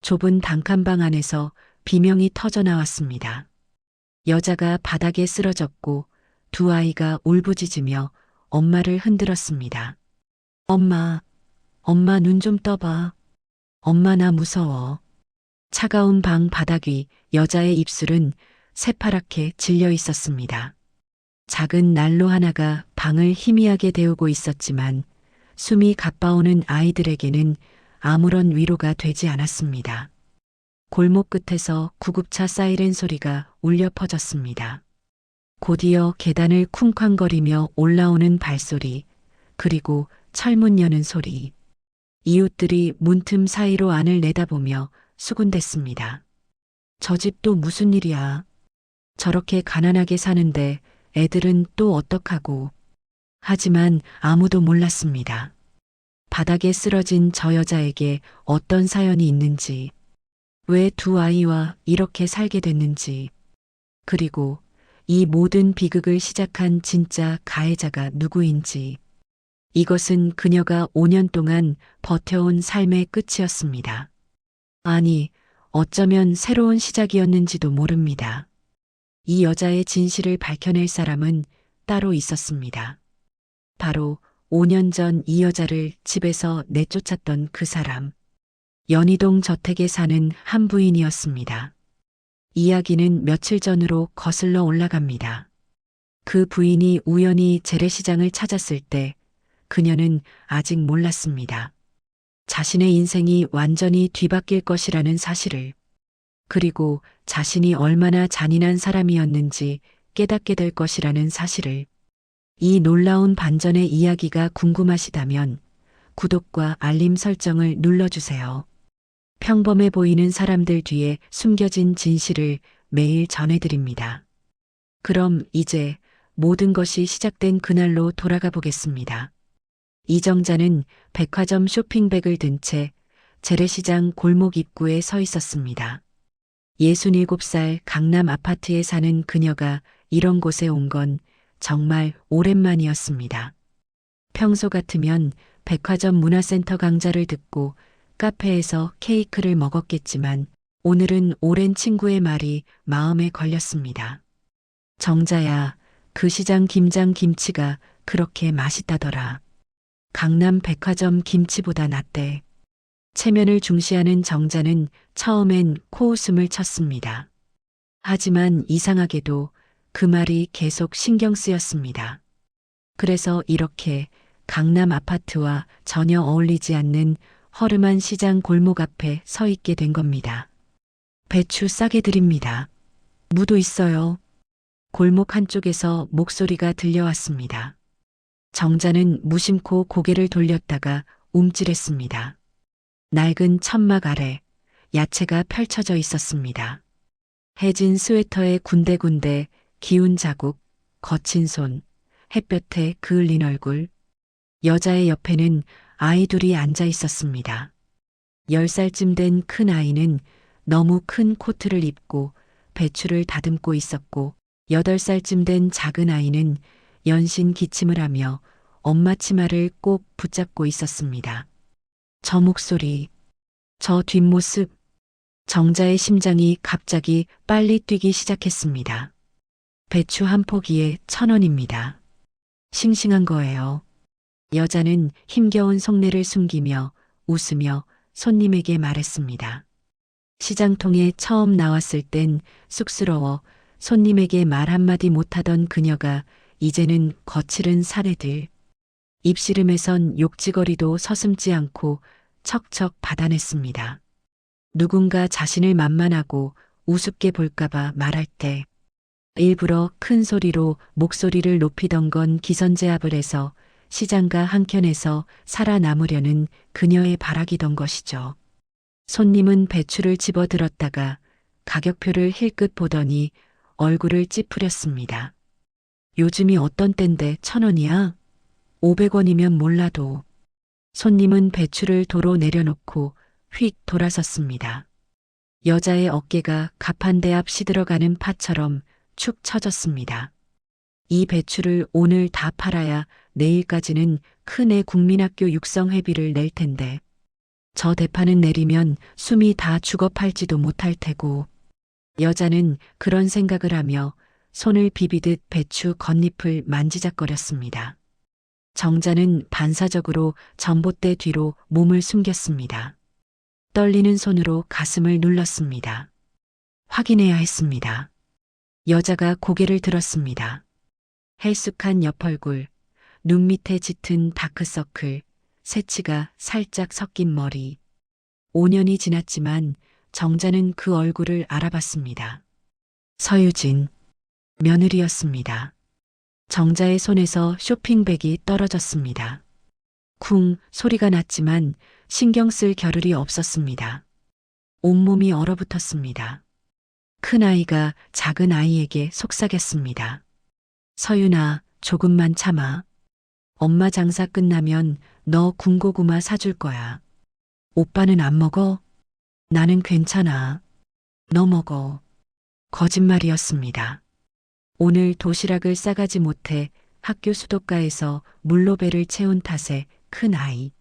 좁은 단칸방 안에서 비명이 터져 나왔습니다. 여자가 바닥에 쓰러졌고 두 아이가 울부짖으며 엄마를 흔들었습니다. 엄마, 엄마 눈 좀 떠봐. 엄마 나 무서워. 차가운 방 바닥 위 여자의 입술은 새파랗게 질려 있었습니다. 작은 난로 하나가 방을 희미하게 데우고 있었지만 숨이 가빠오는 아이들에게는 아무런 위로가 되지 않았습니다. 골목 끝에서 구급차 사이렌 소리가 울려 퍼졌습니다. 곧이어 계단을 쿵쾅거리며 올라오는 발소리, 그리고 철문 여는 소리. 이웃들이 문틈 사이로 안을 내다보며 수군댔습니다. 저 집 또 무슨 일이야? 저렇게 가난하게 사는데 애들은 또 어떡하고. 하지만 아무도 몰랐습니다. 바닥에 쓰러진 저 여자에게 어떤 사연이 있는지, 왜 두 아이와 이렇게 살게 됐는지, 그리고 이 모든 비극을 시작한 진짜 가해자가 누구인지. 이것은 그녀가 5년 동안 버텨온 삶의 끝이었습니다. 아니, 어쩌면 새로운 시작이었는지도 모릅니다. 이 여자의 진실을 밝혀낼 사람은 따로 있었습니다. 바로 5년 전 이 여자를 집에서 내쫓았던 그 사람. 연희동 저택에 사는 한 부인이었습니다. 이야기는 며칠 전으로 거슬러 올라갑니다. 그 부인이 우연히 재래시장을 찾았을 때 그녀는 아직 몰랐습니다. 자신의 인생이 완전히 뒤바뀔 것이라는 사실을, 그리고 자신이 얼마나 잔인한 사람이었는지 깨닫게 될 것이라는 사실을. 이 놀라운 반전의 이야기가 궁금하시다면 구독과 알림 설정을 눌러주세요. 평범해 보이는 사람들 뒤에 숨겨진 진실을 매일 전해드립니다. 그럼 이제 모든 것이 시작된 그날로 돌아가 보겠습니다. 이정자는 백화점 쇼핑백을 든 채 재래시장 골목 입구에 서 있었습니다. 67살 강남 아파트에 사는 그녀가 이런 곳에 온 건 정말 오랜만이었습니다. 평소 같으면 백화점 문화센터 강좌를 듣고 카페에서 케이크를 먹었겠지만 오늘은 오랜 친구의 말이 마음에 걸렸습니다. 정자야, 그 시장 김장 김치가 그렇게 맛있다더라. 강남 백화점 김치보다 낫대. 체면을 중시하는 정자는 처음엔 코웃음을 쳤습니다. 하지만 이상하게도 그 말이 계속 신경 쓰였습니다. 그래서 이렇게 강남 아파트와 전혀 어울리지 않는 허름한 시장 골목 앞에 서 있게 된 겁니다. 배추 싸게 드립니다. 무도 있어요. 골목 한쪽에서 목소리가 들려왔습니다. 정자는 무심코 고개를 돌렸다가 움찔했습니다. 낡은 천막 아래 야채가 펼쳐져 있었습니다. 해진 스웨터에 군데군데 기운 자국, 거친 손, 햇볕에 그을린 얼굴. 여자의 옆에는 아이 둘이 앉아 있었습니다. 10살쯤 된 큰 아이는 너무 큰 코트를 입고 배추를 다듬고 있었고 8살쯤 된 작은 아이는 연신 기침을 하며 엄마 치마를 꼭 붙잡고 있었습니다. 저 목소리, 저 뒷모습, 정자의 심장이 갑자기 빨리 뛰기 시작했습니다. 배추 한 포기에 1,000원입니다. 싱싱한 거예요. 여자는 힘겨운 속내를 숨기며 웃으며 손님에게 말했습니다. 시장통에 처음 나왔을 땐 쑥스러워 손님에게 말 한마디 못하던 그녀가 이제는 거칠은 사례들, 입씨름에선 욕지거리도 서슴지 않고 척척 받아냈습니다. 누군가 자신을 만만하고 우습게 볼까봐 말할 때 일부러 큰 소리로 목소리를 높이던 건 기선제압을 해서 시장가 한켠에서 살아남으려는 그녀의 발악이던 것이죠. 손님은 배추를 집어들었다가 가격표를 힐끗 보더니 얼굴을 찌푸렸습니다. 요즘이 어떤 땐데 1,000원이야? 500원이면 몰라도. 손님은 배추를 도로 내려놓고 휙 돌아섰습니다. 여자의 어깨가 가판대 앞 시들어가는 파처럼 축 처졌습니다. 이 배추를 오늘 다 팔아야 내일까지는 큰애 국민학교 육성회비를 낼 텐데. 저 대파는 내리면 숨이 다 죽어 팔지도 못할 테고. 여자는 그런 생각을 하며 손을 비비듯 배추 겉잎을 만지작거렸습니다. 정자는 반사적으로 전봇대 뒤로 몸을 숨겼습니다. 떨리는 손으로 가슴을 눌렀습니다. 확인해야 했습니다. 여자가 고개를 들었습니다. 헬쑥한 옆얼굴, 눈 밑에 짙은 다크서클, 새치가 살짝 섞인 머리. 5년이 지났지만 정자는 그 얼굴을 알아봤습니다. 서유진, 며느리였습니다. 정자의 손에서 쇼핑백이 떨어졌습니다. 쿵 소리가 났지만 신경 쓸 겨를이 없었습니다. 온몸이 얼어붙었습니다. 큰 아이가 작은 아이에게 속삭였습니다. 서윤아, 조금만 참아. 엄마 장사 끝나면 너 군고구마 사줄 거야. 오빠는 안 먹어? 나는 괜찮아. 너 먹어. 거짓말이었습니다. 오늘 도시락을 싸가지 못해 학교 수도가에서 물로 배를 채운 탓에 큰 아이.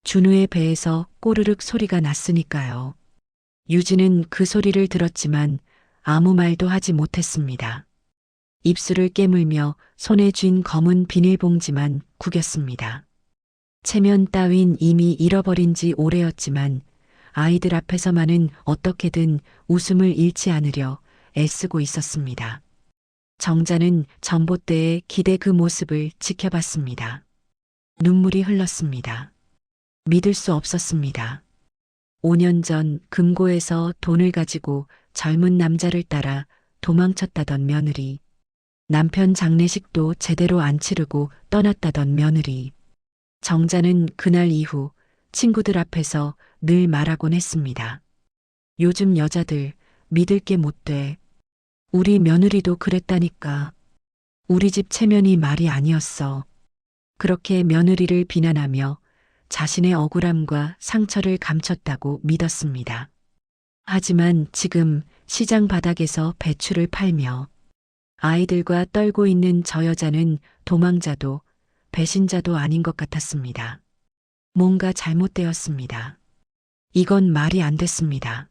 준우의 배에서 꼬르륵 소리가 났으니까요. 유진은 그 소리를 들었지만 아무 말도 하지 못했습니다. 입술을 깨물며 손에 쥔 검은 비닐봉지만 구겼습니다. 체면 따윈 이미 잃어버린 지 오래였지만 아이들 앞에서만은 어떻게든 웃음을 잃지 않으려 애쓰고 있었습니다. 정자는 전봇대에 기대 그 모습을 지켜봤습니다. 눈물이 흘렀습니다. 믿을 수 없었습니다. 5년 전 금고에서 돈을 가지고 젊은 남자를 따라 도망쳤다던 며느리. 남편 장례식도 제대로 안 치르고 떠났다던 며느리. 정자는 그날 이후 친구들 앞에서 늘 말하곤 했습니다. 요즘 여자들 믿을 게 못 돼. 우리 며느리도 그랬다니까. 우리 집 체면이 말이 아니었어. 그렇게 며느리를 비난하며 자신의 억울함과 상처를 감췄다고 믿었습니다. 하지만 지금 시장 바닥에서 배추를 팔며 아이들과 떨고 있는 저 여자는 도망자도 배신자도 아닌 것 같았습니다. 뭔가 잘못되었습니다. 이건 말이 안 됐습니다.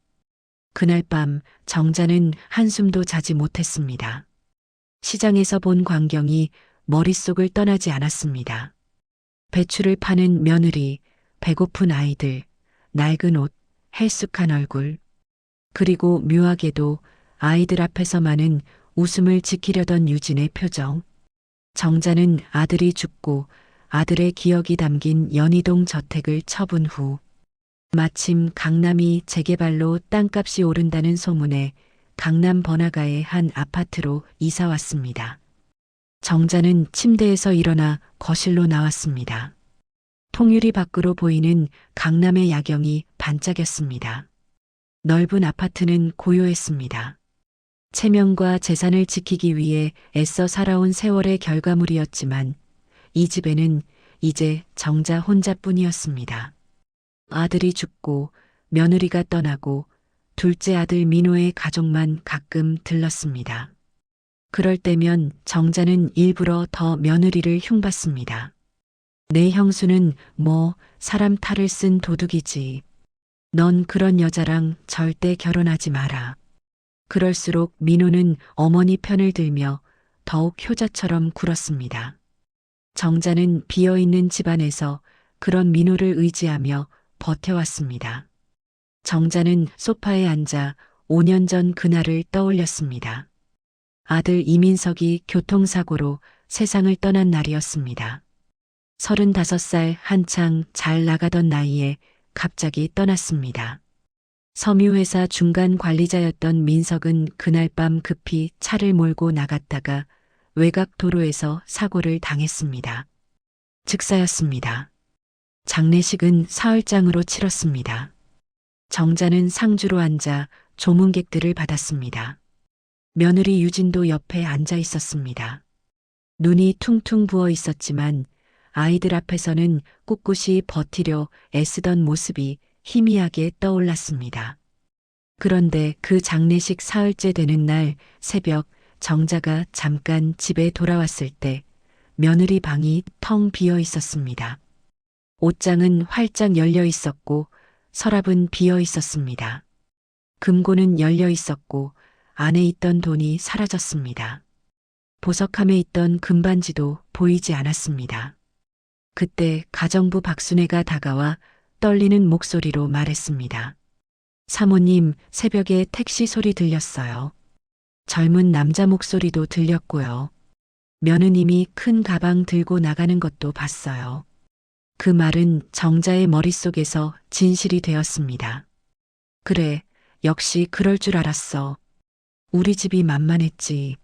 그날 밤 정자는 한숨도 자지 못했습니다. 시장에서 본 광경이 머릿속을 떠나지 않았습니다. 배추를 파는 며느리, 배고픈 아이들, 낡은 옷, 헬쑥한 얼굴, 그리고 묘하게도 아이들 앞에서만은 웃음을 지키려던 유진의 표정. 정자는 아들이 죽고 아들의 기억이 담긴 연희동 저택을 처분 후 마침 강남이 재개발로 땅값이 오른다는 소문에 강남 번화가의 한 아파트로 이사 왔습니다. 정자는 침대에서 일어나 거실로 나왔습니다. 통유리 밖으로 보이는 강남의 야경이 반짝였습니다. 넓은 아파트는 고요했습니다. 체면과 재산을 지키기 위해 애써 살아온 세월의 결과물이었지만 이 집에는 이제 정자 혼자뿐이었습니다. 아들이 죽고 며느리가 떠나고 둘째 아들 민호의 가족만 가끔 들렀습니다. 그럴 때면 정자는 일부러 더 며느리를 흉봤습니다. 내 형수는 뭐 사람 탈을 쓴 도둑이지. 넌 그런 여자랑 절대 결혼하지 마라. 그럴수록 민호는 어머니 편을 들며 더욱 효자처럼 굴었습니다. 정자는 비어있는 집안에서 그런 민호를 의지하며 버텨왔습니다. 정자는 소파에 앉아 5년 전 그날을 떠올렸습니다. 아들 이민석이 교통사고로 세상을 떠난 날이었습니다. 35살 한창 잘 나가던 나이에 갑자기 떠났습니다. 섬유회사 중간 관리자였던 민석은 그날 밤 급히 차를 몰고 나갔다가 외곽 도로에서 사고를 당했습니다. 즉사였습니다. 장례식은 사흘장으로 치렀습니다. 정자는 상주로 앉아 조문객들을 받았습니다. 며느리 유진도 옆에 앉아 있었습니다. 눈이 퉁퉁 부어 있었지만 아이들 앞에서는 꿋꿋이 버티려 애쓰던 모습이 희미하게 떠올랐습니다. 그런데 그 장례식 사흘째 되는 날 새벽 정자가 잠깐 집에 돌아왔을 때 며느리 방이 텅 비어 있었습니다. 옷장은 활짝 열려 있었고 서랍은 비어 있었습니다. 금고는 열려 있었고 안에 있던 돈이 사라졌습니다. 보석함에 있던 금반지도 보이지 않았습니다. 그때 가정부 박순애가 다가와 떨리는 목소리로 말했습니다. 사모님, 새벽에 택시 소리 들렸어요. 젊은 남자 목소리도 들렸고요. 며느님이 큰 가방 들고 나가는 것도 봤어요. 그 말은 정자의 머릿속에서 진실이 되었습니다. 그래, 역시 그럴 줄 알았어. 우리 집이 만만했지.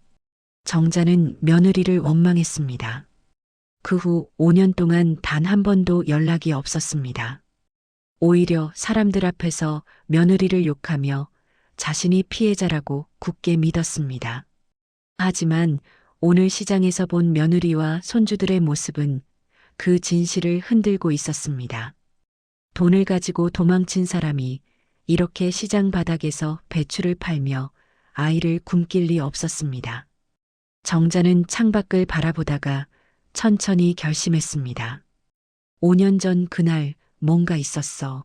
정자는 며느리를 원망했습니다. 그 후 5년 동안 단 한 번도 연락이 없었습니다. 오히려 사람들 앞에서 며느리를 욕하며 자신이 피해자라고 굳게 믿었습니다. 하지만 오늘 시장에서 본 며느리와 손주들의 모습은 그 진실을 흔들고 있었습니다. 돈을 가지고 도망친 사람이 이렇게 시장 바닥에서 배추를 팔며 아이를 굶길 리 없었습니다. 정자는 창밖을 바라보다가 천천히 결심했습니다. 5년 전 그날 뭔가 있었어.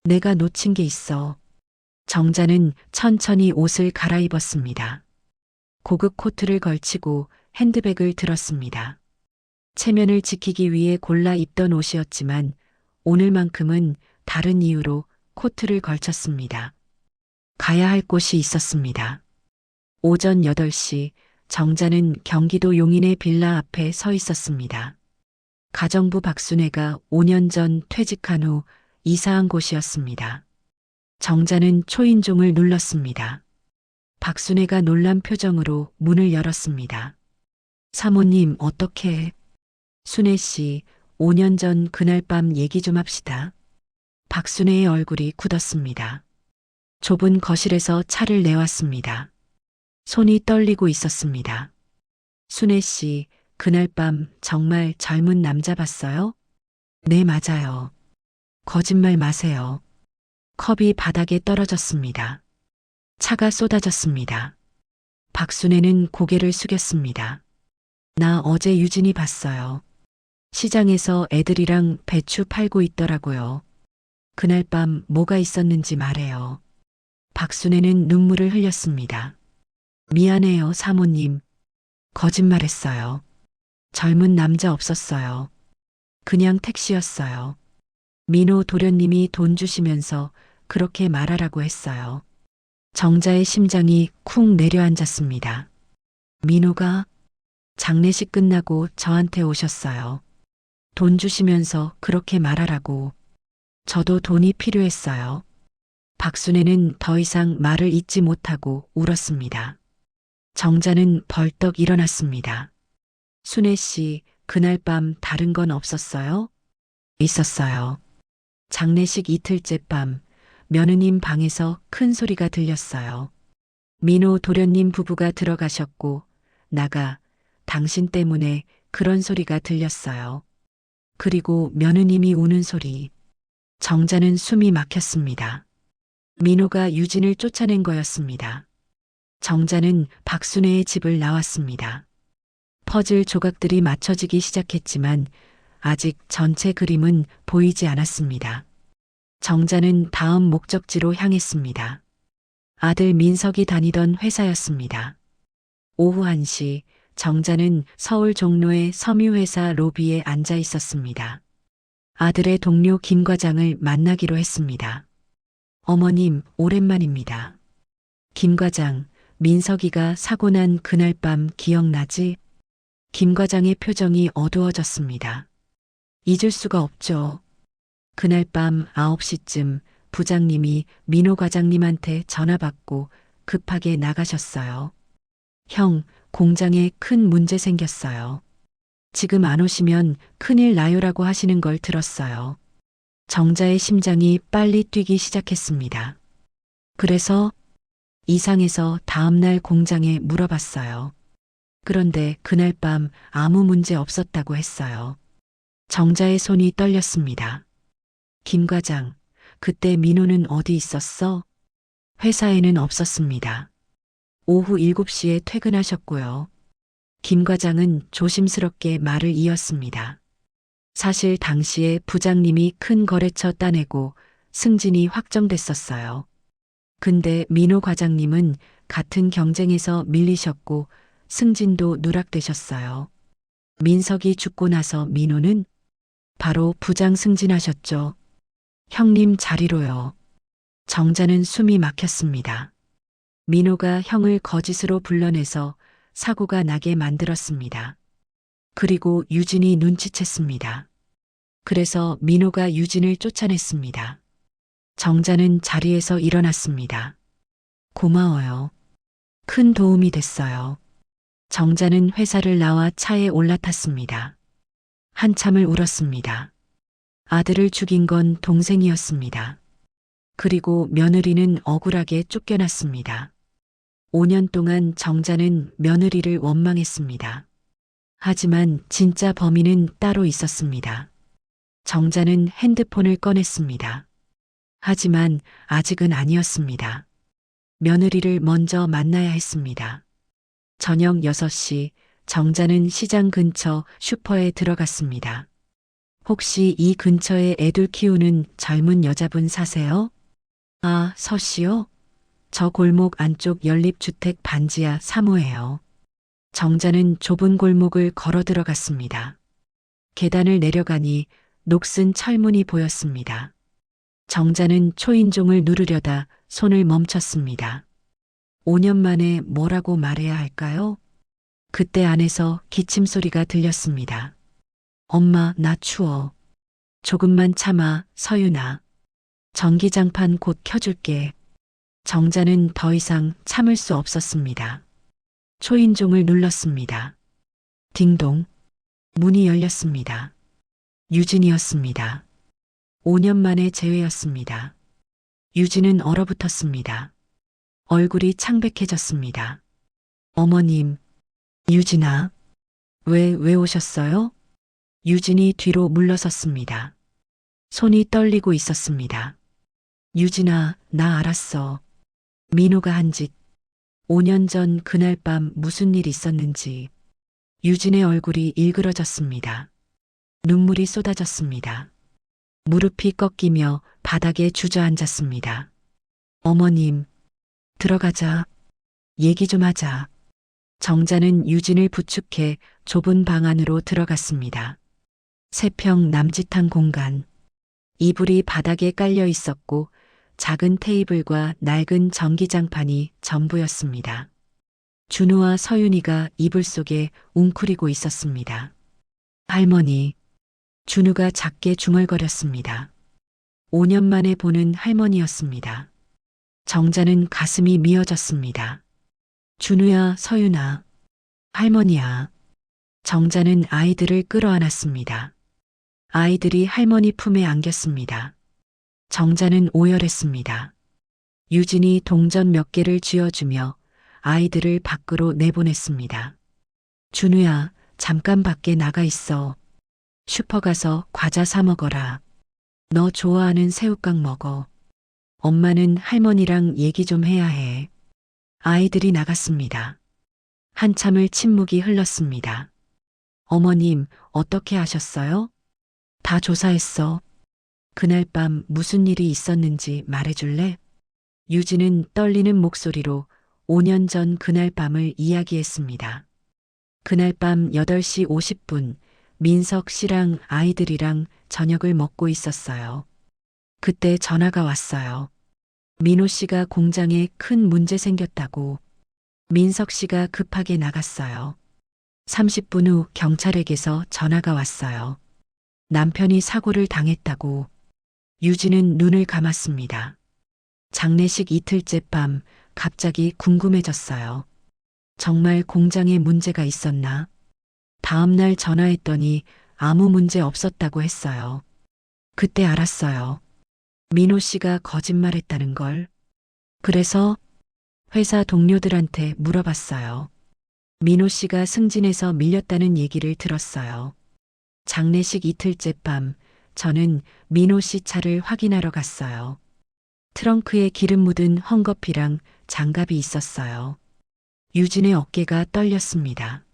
내가 놓친 게 있어. 정자는 천천히 옷을 갈아입었습니다. 고급 코트를 걸치고 핸드백을 들었습니다. 체면을 지키기 위해 골라 입던 옷이었지만 오늘만큼은 다른 이유로 코트를 걸쳤습니다. 가야 할 곳이 있었습니다. 오전 8시 정자는 경기도 용인의 빌라 앞에 서 있었습니다. 가정부 박순애가 5년 전 퇴직한 후 이사한 곳이었습니다. 정자는 초인종을 눌렀습니다. 박순애가 놀란 표정으로 문을 열었습니다. 사모님, 어떻게? 순애 씨, 5년 전 그날 밤 얘기 좀 합시다. 박순애의 얼굴이 굳었습니다. 좁은 거실에서 차를 내왔습니다. 손이 떨리고 있었습니다. 순애 씨, 그날 밤 정말 젊은 남자 봤어요? 네, 맞아요. 거짓말 마세요. 컵이 바닥에 떨어졌습니다. 차가 쏟아졌습니다. 박순애는 고개를 숙였습니다. 나 어제 유진이 봤어요. 시장에서 애들이랑 배추 팔고 있더라고요. 그날 밤 뭐가 있었는지 말해요. 박순애는 눈물을 흘렸습니다. 미안해요, 사모님. 거짓말했어요. 젊은 남자 없었어요. 그냥 택시였어요. 민호 도련님이 돈 주시면서 그렇게 말하라고 했어요. 정자의 심장이 쿵 내려앉았습니다. 민호가 장례식 끝나고 저한테 오셨어요. 돈 주시면서 그렇게 말하라고. 저도 돈이 필요했어요. 박순애는 더 이상 말을 잇지 못하고 울었습니다. 정자는 벌떡 일어났습니다. 순애 씨, 그날 밤 다른 건 없었어요? 있었어요. 장례식 이틀째 밤, 며느님 방에서 큰 소리가 들렸어요. 민호 도련님 부부가 들어가셨고, 나가, 당신 때문에 그런 소리가 들렸어요. 그리고 며느님이 우는 소리. 정자는 숨이 막혔습니다. 민호가 유진을 쫓아낸 거였습니다. 정자는 박순애의 집을 나왔습니다. 퍼즐 조각들이 맞춰지기 시작했지만 아직 전체 그림은 보이지 않았습니다. 정자는 다음 목적지로 향했습니다. 아들 민석이 다니던 회사였습니다. 오후 1시 정자는 서울 종로의 섬유회사 로비에 앉아 있었습니다. 아들의 동료 김 과장을 만나기로 했습니다. 어머님, 오랜만입니다. 김 과장, 민석이가 사고 난 그날 밤 기억나지? 김 과장의 표정이 어두워졌습니다. 잊을 수가 없죠. 그날 밤 9시쯤 부장님이 민호 과장님한테 전화 받고 급하게 나가셨어요. 형, 공장에 큰 문제 생겼어요. 지금 안 오시면 큰일 나요라고 하시는 걸 들었어요. 정자의 심장이 빨리 뛰기 시작했습니다. 그래서 이상해서 다음날 공장에 물어봤어요. 그런데 그날 밤 아무 문제 없었다고 했어요. 정자의 손이 떨렸습니다. 김 과장, 그때 민호는 어디 있었어? 회사에는 없었습니다. 오후 7시에 퇴근하셨고요. 김 과장은 조심스럽게 말을 이었습니다. 사실 당시에 부장님이 큰 거래처 따내고 승진이 확정됐었어요. 근데 민호 과장님은 같은 경쟁에서 밀리셨고 승진도 누락되셨어요. 민석이 죽고 나서 민호는 바로 부장 승진하셨죠. 형님 자리로요. 정자는 숨이 막혔습니다. 민호가 형을 거짓으로 불러내서 사고가 나게 만들었습니다. 그리고 유진이 눈치챘습니다. 그래서 민호가 유진을 쫓아냈습니다. 정자는 자리에서 일어났습니다. 고마워요. 큰 도움이 됐어요. 정자는 회사를 나와 차에 올라탔습니다. 한참을 울었습니다. 아들을 죽인 건 동생이었습니다. 그리고 며느리는 억울하게 쫓겨났습니다. 5년 동안 정자는 며느리를 원망했습니다. 하지만 진짜 범인은 따로 있었습니다. 정자는 핸드폰을 꺼냈습니다. 하지만 아직은 아니었습니다. 며느리를 먼저 만나야 했습니다. 저녁 6시 정자는 시장 근처 슈퍼에 들어갔습니다. 혹시 이 근처에 애들 키우는 젊은 여자분 사세요? 아, 서씨요? 저 골목 안쪽 연립주택 반지하 3호예요. 정자는 좁은 골목을 걸어 들어갔습니다. 계단을 내려가니 녹슨 철문이 보였습니다. 정자는 초인종을 누르려다 손을 멈췄습니다. 5년 만에 뭐라고 말해야 할까요? 그때 안에서 기침 소리가 들렸습니다. 엄마, 나 추워. 조금만 참아, 서윤아. 전기장판 곧 켜줄게. 정자는 더 이상 참을 수 없었습니다. 초인종을 눌렀습니다. 딩동. 문이 열렸습니다. 유진이었습니다. 5년 만에 재회였습니다. 유진은 얼어붙었습니다. 얼굴이 창백해졌습니다. 어머님, 유진아, 왜 오셨어요? 유진이 뒤로 물러섰습니다. 손이 떨리고 있었습니다. 유진아, 나 알았어. 민호가 한 짓. 5년 전 그날 밤 무슨 일 있었는지. 유진의 얼굴이 일그러졌습니다. 눈물이 쏟아졌습니다. 무릎이 꺾이며 바닥에 주저앉았습니다. 어머님, 들어가자. 얘기 좀 하자. 정자는 유진을 부축해 좁은 방 안으로 들어갔습니다. 세평 남짓한 공간. 이불이 바닥에 깔려 있었고 작은 테이블과 낡은 전기장판이 전부였습니다. 준우와 서윤이가 이불 속에 웅크리고 있었습니다. 할머니. 준우가 작게 중얼거렸습니다. 5년 만에 보는 할머니였습니다. 정자는 가슴이 미어졌습니다. 준우야, 서윤아. 할머니야. 정자는 아이들을 끌어안았습니다. 아이들이 할머니 품에 안겼습니다. 정자는 오열했습니다. 유진이 동전 몇 개를 쥐어주며 아이들을 밖으로 내보냈습니다. 준우야, 잠깐 밖에 나가 있어. 슈퍼 가서 과자 사 먹어라. 너 좋아하는 새우깡 먹어. 엄마는 할머니랑 얘기 좀 해야 해. 아이들이 나갔습니다. 한참을 침묵이 흘렀습니다. 어머님, 어떻게 아셨어요? 다 조사했어. 그날 밤 무슨 일이 있었는지 말해줄래? 유진은 떨리는 목소리로 5년 전 그날 밤을 이야기했습니다. 그날 밤 8시 50분 민석 씨랑 아이들이랑 저녁을 먹고 있었어요. 그때 전화가 왔어요. 민호 씨가 공장에 큰 문제 생겼다고. 민석 씨가 급하게 나갔어요. 30분 후 경찰에게서 전화가 왔어요. 남편이 사고를 당했다고. 유진은 눈을 감았습니다. 장례식 이틀째 밤 갑자기 궁금해졌어요. 정말 공장에 문제가 있었나? 다음 날 전화했더니 아무 문제 없었다고 했어요. 그때 알았어요. 민호 씨가 거짓말했다는 걸. 그래서 회사 동료들한테 물어봤어요. 민호 씨가 승진해서 밀렸다는 얘기를 들었어요. 장례식 이틀째 밤 저는 민호 씨 차를 확인하러 갔어요. 트렁크에 기름 묻은 헝겊이랑 장갑이 있었어요. 유진의 어깨가 떨렸습니다.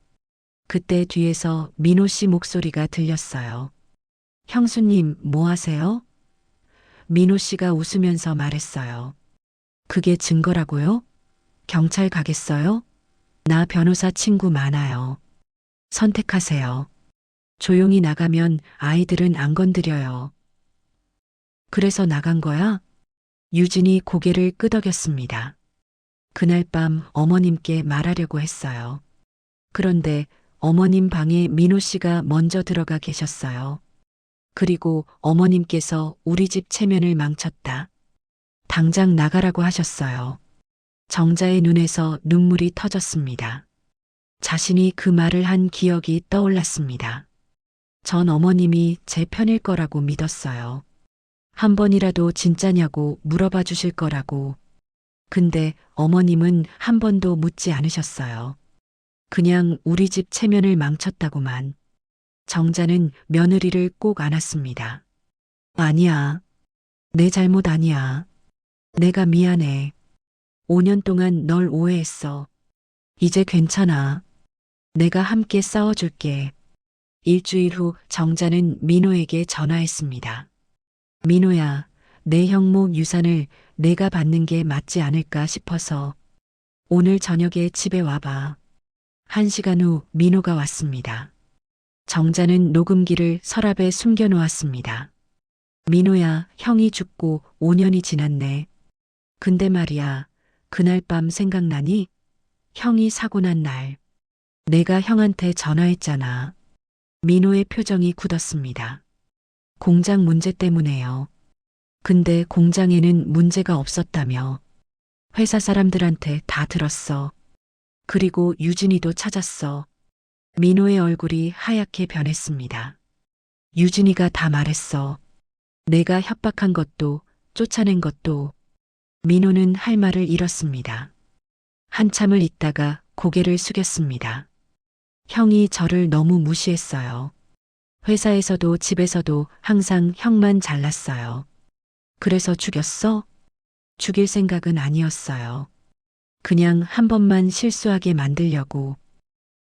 그때 뒤에서 민호 씨 목소리가 들렸어요. 형수님, 뭐 하세요? 민호 씨가 웃으면서 말했어요. 그게 증거라고요? 경찰 가겠어요? 나 변호사 친구 많아요. 선택하세요. 조용히 나가면 아이들은 안 건드려요. 그래서 나간 거야? 유진이 고개를 끄덕였습니다. 그날 밤 어머님께 말하려고 했어요. 그런데 어머님 방에 민호 씨가 먼저 들어가 계셨어요. 그리고 어머님께서 우리 집 체면을 망쳤다. 당장 나가라고 하셨어요. 정자의 눈에서 눈물이 터졌습니다. 자신이 그 말을 한 기억이 떠올랐습니다. 전 어머님이 제 편일 거라고 믿었어요. 한 번이라도 진짜냐고 물어봐 주실 거라고. 근데 어머님은 한 번도 묻지 않으셨어요. 그냥 우리 집 체면을 망쳤다고만. 정자는 며느리를 꼭 안았습니다. 아니야. 내 잘못 아니야. 내가 미안해. 5년 동안 널 오해했어. 이제 괜찮아. 내가 함께 싸워줄게. 일주일 후 정자는 민호에게 전화했습니다. 민호야, 내 형목 유산을 내가 받는 게 맞지 않을까 싶어서 오늘 저녁에 집에 와봐. 1시간 후 민호가 왔습니다. 정자는 녹음기를 서랍에 숨겨놓았습니다. 민호야, 형이 죽고 5년이 지났네. 근데 말이야, 그날 밤 생각나니? 형이 사고 난 날. 내가 형한테 전화했잖아. 민호의 표정이 굳었습니다. 공장 문제 때문에요. 근데 공장에는 문제가 없었다며. 회사 사람들한테 다 들었어. 그리고 유진이도 찾았어. 민호의 얼굴이 하얗게 변했습니다. 유진이가 다 말했어. 내가 협박한 것도 쫓아낸 것도. 민호는 할 말을 잃었습니다. 한참을 있다가 고개를 숙였습니다. 형이 저를 너무 무시했어요. 회사에서도 집에서도 항상 형만 잘났어요. 그래서 죽였어? 죽일 생각은 아니었어요. 그냥 한 번만 실수하게 만들려고.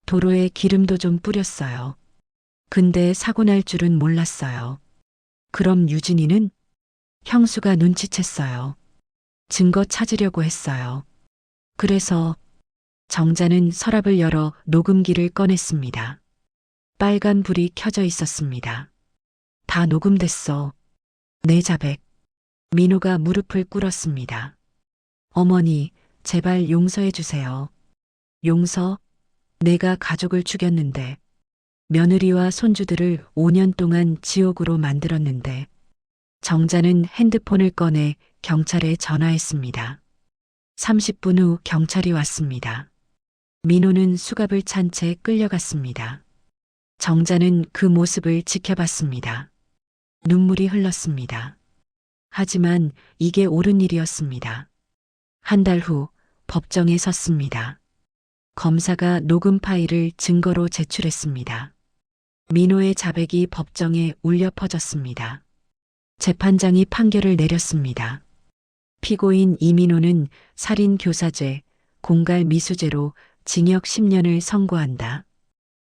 도로에 기름도 좀 뿌렸어요. 근데 사고 날 줄은 몰랐어요. 그럼 유진이는? 형수가 눈치챘어요. 증거 찾으려고 했어요. 그래서 정자는 서랍을 열어 녹음기를 꺼냈습니다. 빨간 불이 켜져 있었습니다. 다 녹음됐어. 내 자백. 민호가 무릎을 꿇었습니다. 어머니, 제발 용서해 주세요. 용서? 내가 가족을 죽였는데, 며느리와 손주들을 5년 동안 지옥으로 만들었는데, 정자는 핸드폰을 꺼내 경찰에 전화했습니다. 30분 후 경찰이 왔습니다. 민호는 수갑을 찬 채 끌려갔습니다. 정자는 그 모습을 지켜봤습니다. 눈물이 흘렀습니다. 하지만 이게 옳은 일이었습니다. 한 달 후 법정에 섰습니다. 검사가 녹음 파일을 증거로 제출했습니다. 민호의 자백이 법정에 울려 퍼졌습니다. 재판장이 판결을 내렸습니다. 피고인 이민호는 살인 교사죄, 공갈 미수죄로 징역 10년을 선고한다.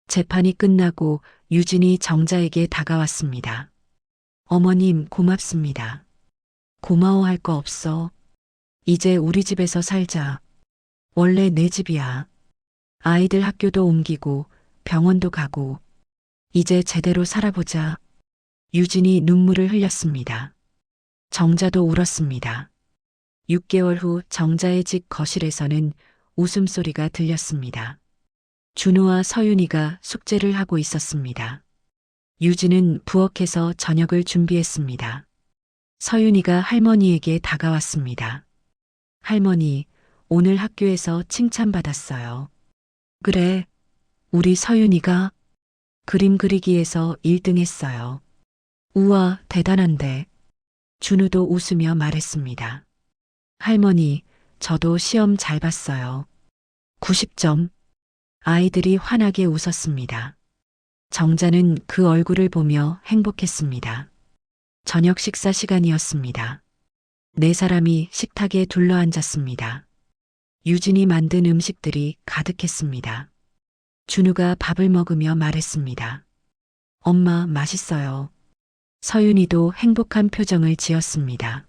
재판이 끝나고 유진이 정자에게 다가왔습니다. 어머님 고맙습니다. 고마워할 거 없어. 이제 우리 집에서 살자. 원래 내 집이야. 아이들 학교도 옮기고 병원도 가고 이제 제대로 살아보자. 유진이 눈물을 흘렸습니다. 정자도 울었습니다. 6개월 후 정자의 집 거실에서는 웃음소리가 들렸습니다. 준우와 서윤이가 숙제를 하고 있었습니다. 유진은 부엌에서 저녁을 준비했습니다. 서윤이가 할머니에게 다가왔습니다. 할머니, 오늘 학교에서 칭찬받았어요. 그래, 우리 서윤이가 그림 그리기에서 1등 했어요. 우와, 대단한데. 준우도 웃으며 말했습니다. 할머니, 저도 시험 잘 봤어요. 90점. 아이들이 환하게 웃었습니다. 정자는 그 얼굴을 보며 행복했습니다. 저녁 식사 시간이었습니다. 네 사람이 식탁에 둘러앉았습니다. 유진이 만든 음식들이 가득했습니다. 준우가 밥을 먹으며 말했습니다. 엄마, 맛있어요. 서윤이도 행복한 표정을 지었습니다.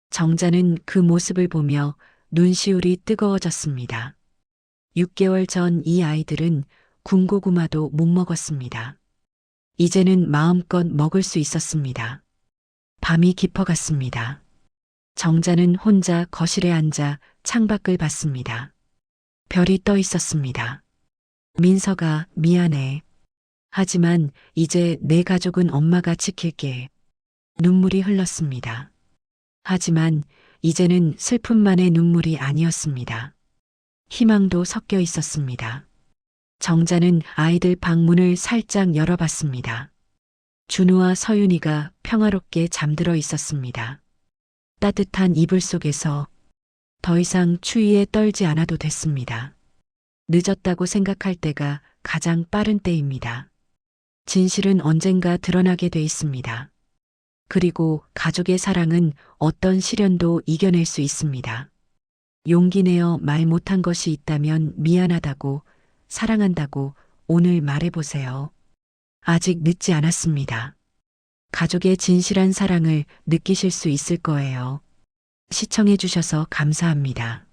정자는 그 모습을 보며 눈시울이 뜨거워졌습니다. 6개월 전 이 아이들은 군고구마도 못 먹었습니다. 이제는 마음껏 먹을 수 있었습니다. 밤이 깊어갔습니다. 정자는 혼자 거실에 앉아 창밖을 봤습니다. 별이 떠 있었습니다. 민서가 미안해. 하지만 이제 내 가족은 엄마가 지킬게. 눈물이 흘렀습니다. 하지만 이제는 슬픔만의 눈물이 아니었습니다. 희망도 섞여 있었습니다. 정자는 아이들 방문을 살짝 열어봤습니다. 준우와 서윤이가 평화롭게 잠들어 있었습니다. 따뜻한 이불 속에서 더 이상 추위에 떨지 않아도 됐습니다. 늦었다고 생각할 때가 가장 빠른 때입니다. 진실은 언젠가 드러나게 돼 있습니다. 그리고 가족의 사랑은 어떤 시련도 이겨낼 수 있습니다. 용기 내어 말 못한 것이 있다면 미안하다고, 사랑한다고 오늘 말해보세요. 아직 늦지 않았습니다. 가족의 진실한 사랑을 느끼실 수 있을 거예요. 시청해주셔서 감사합니다.